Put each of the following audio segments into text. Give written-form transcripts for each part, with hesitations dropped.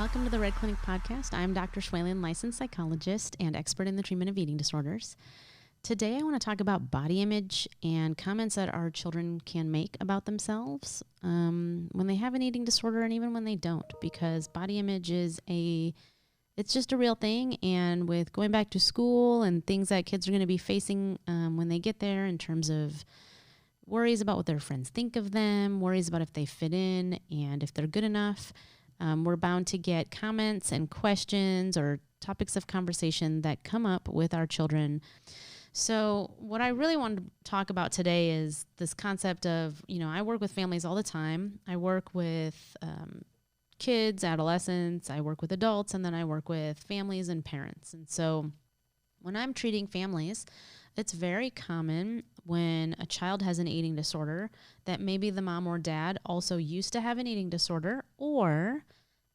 welcome to the Red Clinic Podcast. I'm Dr. Schwalen, licensed psychologist and expert in the treatment of eating disorders. Today I want to talk about body image and comments that our children can make about themselves when they have an eating disorder and even when they don't, because body image is it's just a real thing. And with going back to school and things that kids are going to be facing when they get there in terms of worries about what their friends think of them, worries about if they fit in and if they're good enough, we're bound to get comments and questions or topics of conversation that come up with our children. So what I really want to talk about today is this concept of, I work with families all the time. I work with kids, adolescents, I work with adults, and then I work with families and parents. And so when I'm treating families, it's very common when a child has an eating disorder that maybe the mom or dad also used to have an eating disorder, or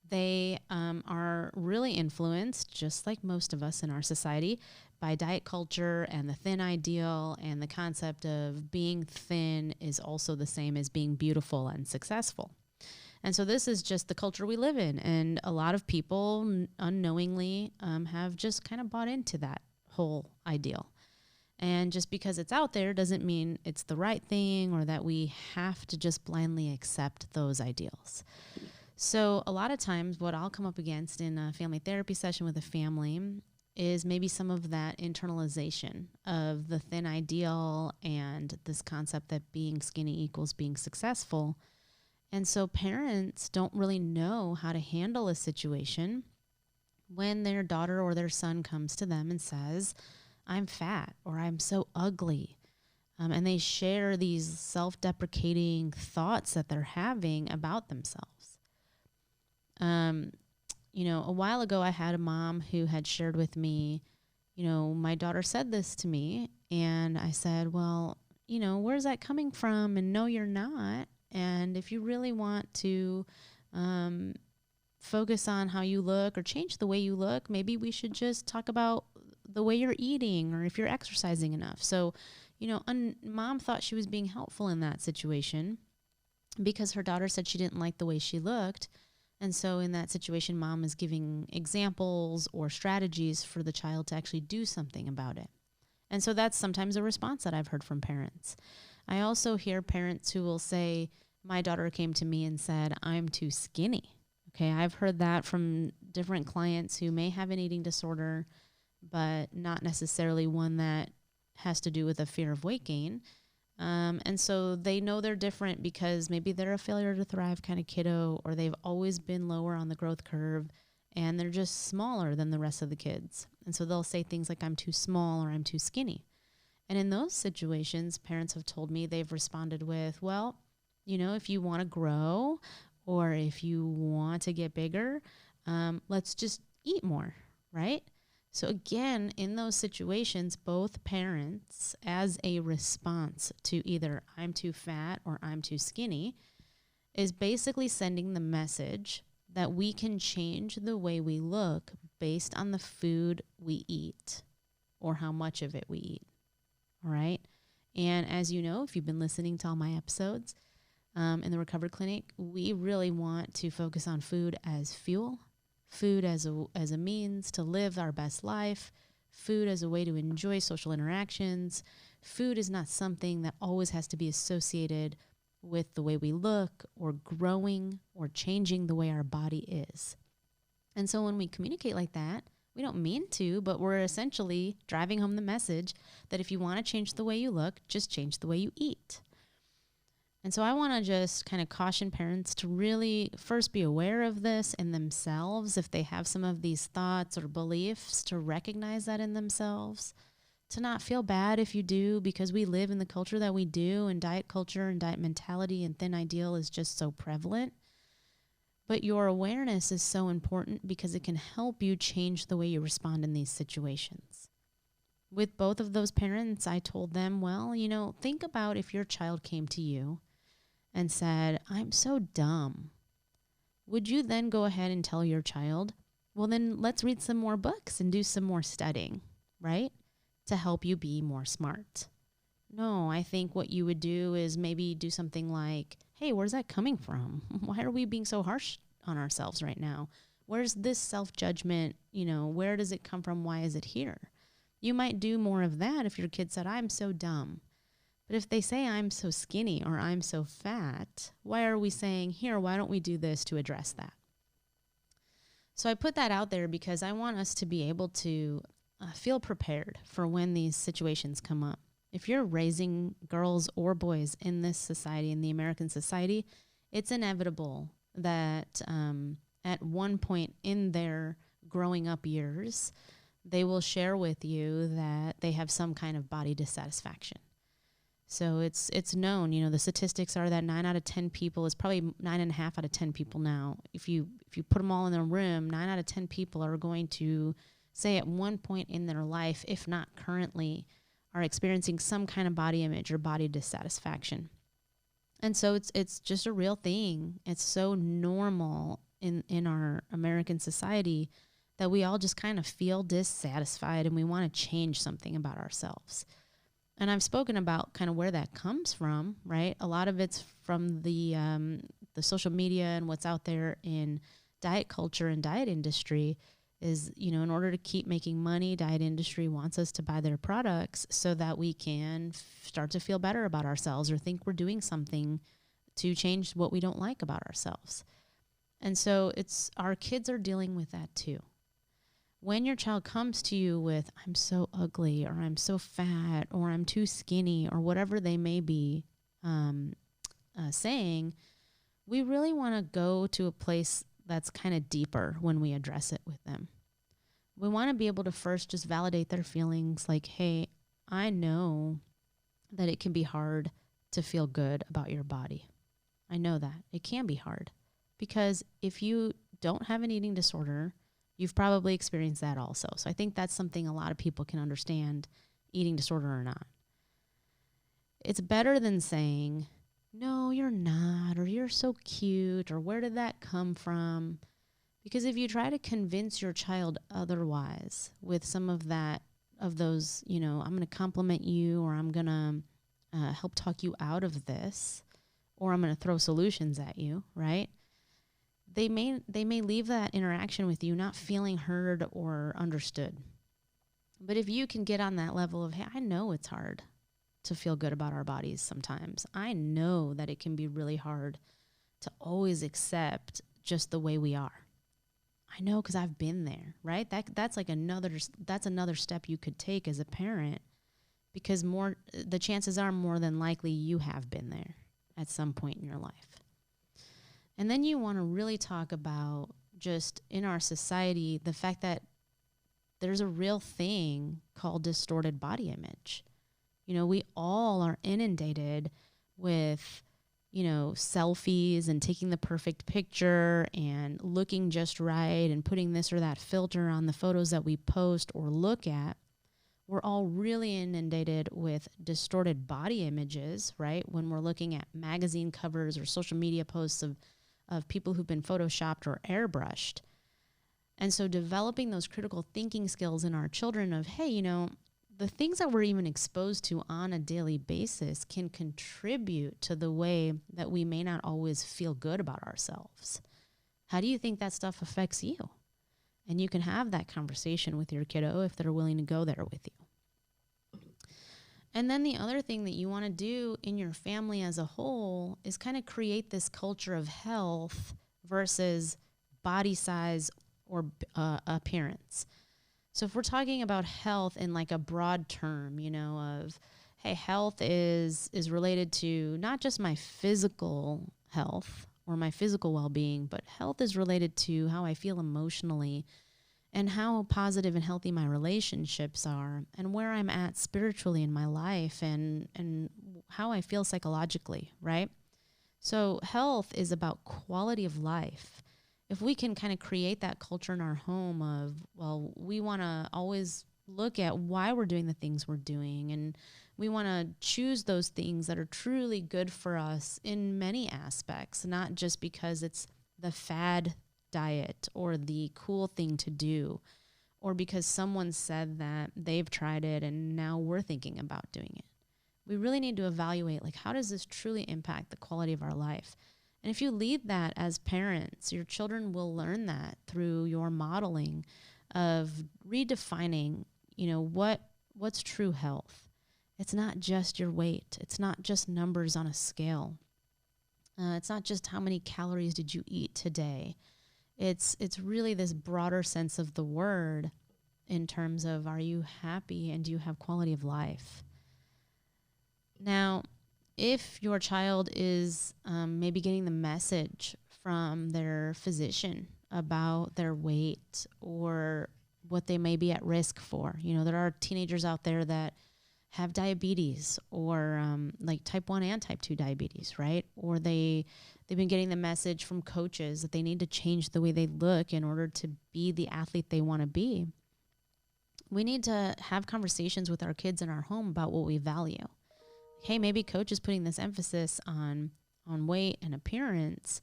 they are really influenced, just like most of us in our society, by diet culture and the thin ideal, and the concept of being thin is also the same as being beautiful and successful. And so this is just the culture we live in, and a lot of people unknowingly have just kind of bought into that whole ideal. And just because it's out there doesn't mean it's the right thing or that we have to just blindly accept those ideals. So a lot of times what I'll come up against in a family therapy session with a family is maybe some of that internalization of the thin ideal and this concept that being skinny equals being successful. And so parents don't really know how to handle a situation when their daughter or their son comes to them and says, I'm fat, or I'm so ugly. And they share these self-deprecating thoughts that they're having about themselves. A while ago I had a mom who had shared with me, my daughter said this to me, and I said, well, where's that coming from? And no, you're not. And if you really want to focus on how you look or change the way you look, maybe we should just talk about the way you're eating or if you're exercising enough. So, mom thought she was being helpful in that situation because her daughter said she didn't like the way she looked. And so in that situation, mom is giving examples or strategies for the child to actually do something about it. And so that's sometimes a response that I've heard from parents. I also hear parents who will say, my daughter came to me and said, I'm too skinny. Okay, I've heard that from different clients who may have an eating disorder, but not necessarily one that has to do with a fear of weight gain. And so they know they're different because maybe they're a failure to thrive kind of kiddo, or they've always been lower on the growth curve and they're just smaller than the rest of the kids. And so they'll say things like, I'm too small or I'm too skinny. And in those situations, parents have told me they've responded with, well, if you want to grow or if you want to get bigger, let's just eat more, right? So again, in those situations, both parents, as a response to either I'm too fat or I'm too skinny, is basically sending the message that we can change the way we look based on the food we eat or how much of it we eat. All right? And as you know, if you've been listening to all my episodes in the Recovery Clinic, we really want to focus on food as fuel, food as a means to live our best life, food as a way to enjoy social interactions. Food is not something that always has to be associated with the way we look or growing or changing the way our body is. And so when we communicate like that, we don't mean to, but we're essentially driving home the message that if you want to change the way you look, just change the way you eat. And so I want to just kind of caution parents to really first be aware of this in themselves. If they have some of these thoughts or beliefs, to recognize that in themselves, to not feel bad if you do, because we live in the culture that we do, and diet culture and diet mentality and thin ideal is just so prevalent. But your awareness is so important because it can help you change the way you respond in these situations. With both of those parents, I told them, well, think about if your child came to you and said, I'm so dumb. Would you then go ahead and tell your child, well, then let's read some more books and do some more studying, right? To help you be more smart. No, I think what you would do is maybe do something like, hey, where's that coming from? Why are we being so harsh on ourselves right now? Where's this self-judgment? Where does it come from? Why is it here? You might do more of that if your kid said, I'm so dumb. But if they say, I'm so skinny or I'm so fat, why are we saying, here, why don't we do this to address that? So I put that out there because I want us to be able to feel prepared for when these situations come up. If you're raising girls or boys in this society, in the American society, it's inevitable that at one point in their growing up years, they will share with you that they have some kind of body dissatisfaction. So it's known, the statistics are that 9 out of 10 people, is probably 9.5 out of 10 people now. If you put them all in a room, 9 out of 10 people are going to say at one point in their life, if not currently, are experiencing some kind of body image or body dissatisfaction. And so it's just a real thing. It's so normal in our American society that we all just kind of feel dissatisfied and we want to change something about ourselves. And I've spoken about kind of where that comes from, right? A lot of it's from the social media and what's out there in diet culture and diet industry is, in order to keep making money, diet industry wants us to buy their products so that we can start to feel better about ourselves or think we're doing something to change what we don't like about ourselves. And so our kids are dealing with that too. When your child comes to you with, I'm so ugly, or I'm so fat, or I'm too skinny, or whatever they may be saying, we really want to go to a place that's kind of deeper when we address it with them. We want to be able to first just validate their feelings like, hey, I know that it can be hard to feel good about your body. I know that. It can be hard because if you don't have an eating disorder, you've probably experienced that also. So I think that's something a lot of people can understand, eating disorder or not. It's better than saying, no, you're not, or you're so cute, or where did that come from? Because if you try to convince your child otherwise with some of those, I'm going to compliment you, or I'm going to help talk you out of this, or I'm going to throw solutions at you, right? They may leave that interaction with you not feeling heard or understood. But if you can get on that level of, hey, I know it's hard to feel good about our bodies sometimes. I know that it can be really hard to always accept just the way we are. I know because I've been there, right? That's another step you could take as a parent, because the chances are more than likely you have been there at some point in your life. And then you want to really talk about just in our society, the fact that there's a real thing called distorted body image. We all are inundated with, selfies and taking the perfect picture and looking just right and putting this or that filter on the photos that we post or look at. We're all really inundated with distorted body images, right? When we're looking at magazine covers or social media posts of people who've been photoshopped or airbrushed. And so developing those critical thinking skills in our children of, hey, the things that we're even exposed to on a daily basis can contribute to the way that we may not always feel good about ourselves. How do you think that stuff affects you? And you can have that conversation with your kiddo if they're willing to go there with you. And then the other thing that you want to do in your family as a whole is kind of create this culture of health versus body size or appearance. So if we're talking about health in like a broad term, of, hey, health is related to not just my physical health or my physical well-being, but health is related to how I feel emotionally and how positive and healthy my relationships are and where I'm at spiritually in my life and how I feel psychologically, right? So health is about quality of life. If we can kind of create that culture in our home of, well, we want to always look at why we're doing the things we're doing, and we want to choose those things that are truly good for us in many aspects, not just because it's the fad diet or the cool thing to do, or because someone said that they've tried it and now we're thinking about doing it. We really need to evaluate, like, how does this truly impact the quality of our life? And if you lead that as parents, your children will learn that through your modeling of redefining, what's true health. It's not just your weight. It's not just numbers on a scale. It's not just how many calories did you eat today. It's really this broader sense of the word in terms of, are you happy and do you have quality of life? Now, if your child is maybe getting the message from their physician about their weight or what they may be at risk for, there are teenagers out there that have diabetes or like type 1 and type 2 diabetes, right? Or they've been getting the message from coaches that they need to change the way they look in order to be the athlete they want to be. We need to have conversations with our kids in our home about what we value. Hey, maybe coach is putting this emphasis on weight and appearance.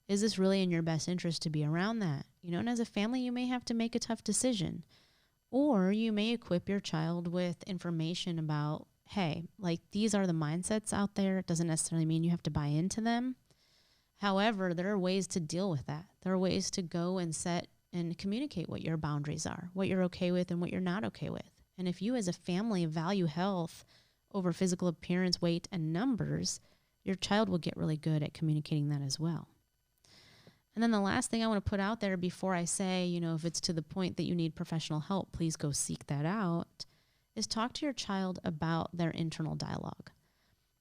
Is this really in your best interest to be around that? And as a family, you may have to make a tough decision. Or you may equip your child with information about, hey, like these are the mindsets out there. It doesn't necessarily mean you have to buy into them. However, there are ways to deal with that. There are ways to go and set and communicate what your boundaries are, what you're okay with and what you're not okay with. And if you as a family value health over physical appearance, weight, and numbers, your child will get really good at communicating that as well. And then the last thing I want to put out there before I say, if it's to the point that you need professional help, please go seek that out, is talk to your child about their internal dialogue.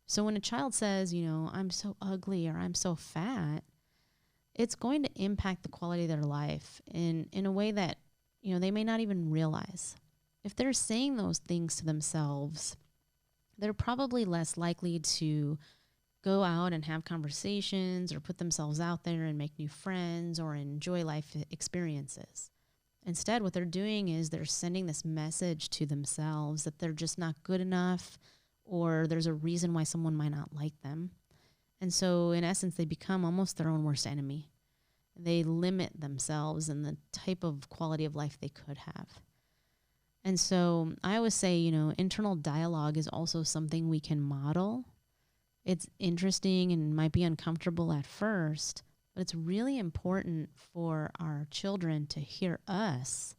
So when a child says, I'm so ugly or I'm so fat, it's going to impact the quality of their life in a way that, they may not even realize. If they're saying those things to themselves, they're probably less likely to go out and have conversations or put themselves out there and make new friends or enjoy life experiences. Instead, what they're doing is they're sending this message to themselves that they're just not good enough, or there's a reason why someone might not like them. And so in essence, they become almost their own worst enemy. They limit themselves and the type of quality of life they could have. And so I always say, internal dialogue is also something we can model. It's interesting and might be uncomfortable at first, but it's really important for our children to hear us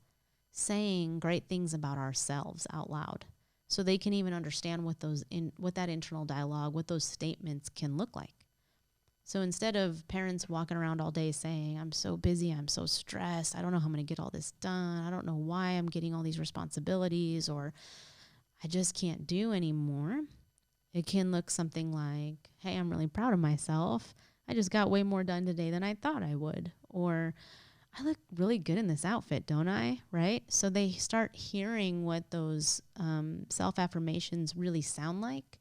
saying great things about ourselves out loud, so they can even understand what that internal dialogue, what those statements can look like. So instead of parents walking around all day saying, I'm so busy, I'm so stressed, I don't know how I'm going to get all this done, I don't know why I'm getting all these responsibilities, or I just can't do anymore. It can look something like, hey, I'm really proud of myself. I just got way more done today than I thought I would. Or I look really good in this outfit, don't I? Right? So they start hearing what those self-affirmations really sound like,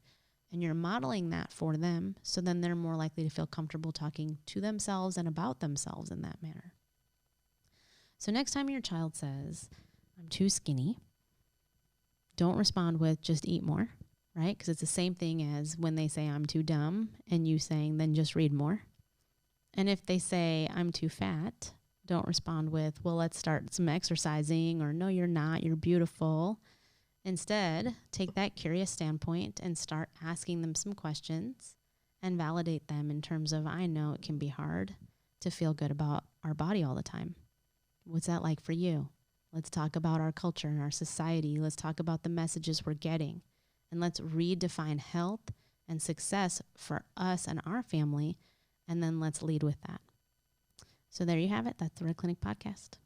and you're modeling that for them. So then they're more likely to feel comfortable talking to themselves and about themselves in that manner. So next time your child says, I'm too skinny, don't respond with just eat more. Right? Because it's the same thing as when they say I'm too dumb and you saying then just read more. And if they say I'm too fat, don't respond with, well, let's start some exercising, or no, you're not, you're beautiful. Instead, take that curious standpoint and start asking them some questions and validate them in terms of, I know it can be hard to feel good about our body all the time. What's that like for you? Let's talk about our culture and our society. Let's talk about the messages we're getting. And let's redefine health and success for us and our family, and then let's lead with that. So there you have it. That's the Red Clinic Podcast.